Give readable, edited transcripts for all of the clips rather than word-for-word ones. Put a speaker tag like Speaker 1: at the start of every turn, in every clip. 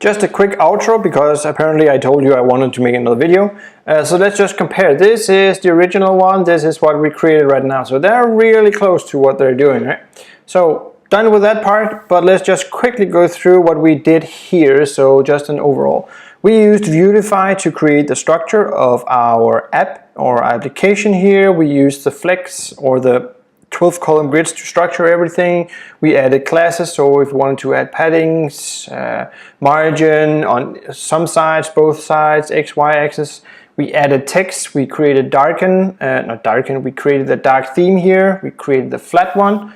Speaker 1: Just a quick outro, because apparently I told you I wanted to make another video. So let's just compare. This is the original one, this is what we created right now. So they're really close to what they're doing, right? So done with that part, but let's just quickly go through what we did here. So just an overall. We used VueJS to create the structure of our app or application here. We used the flex or the 12 column grids to structure everything. We added classes, so if we wanted to add paddings, margin on some sides, both sides, X, Y axis. We added text, we created we created the dark theme here, we created the flat one,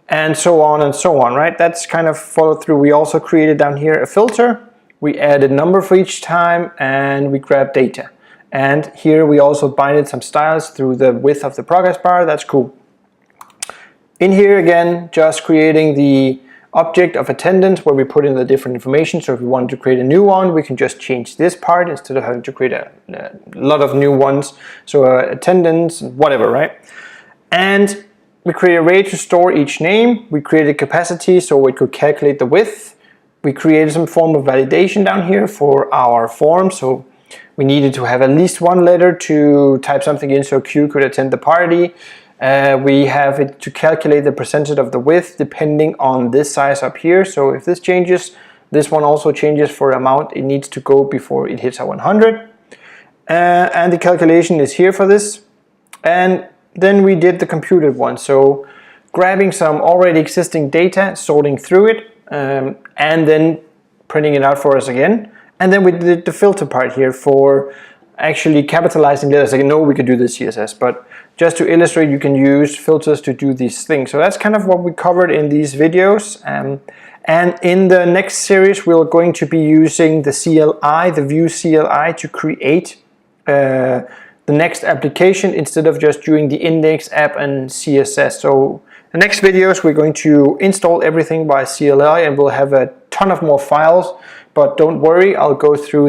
Speaker 1: and so on, right? That's kind of followed through. We also created down here a filter. We added number for each time, and we grabbed data. And here we also binded some styles through the width of the progress bar. That's cool. In here again, just creating the object of attendance where we put in the different information. So if we wanted to create a new one, we can just change this part instead of having to create a lot of new ones. So attendance, whatever, right? And we create an array to store each name. We created capacity so it could calculate the width. We created some form of validation down here for our form. So we needed to have at least one letter to type something in so Q could attend the party. We have it to calculate the percentage of the width depending on this size up here. So if this changes, this one also changes for the amount it needs to go before it hits our 100. And the calculation is here for this. And then we did the computed one. So grabbing some already existing data, sorting through it, and then printing it out for us again. And then we did the filter part here for actually capitalizing letters. I know we could do this CSS, but just to illustrate, you can use filters to do these things. So that's kind of what we covered in these videos. And in the next series, we're going to be using the CLI, the Vue CLI, to create the next application instead of just doing the index, app, and CSS. So the next videos, we're going to install everything by CLI, and we'll have a ton of more files. But don't worry, I'll go through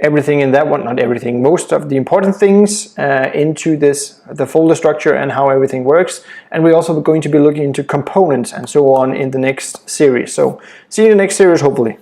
Speaker 1: everything in that one, not everything, most of the important things into the folder structure and how everything works. And we're also going to be looking into components and so on in the next series. So see you in the next series, hopefully.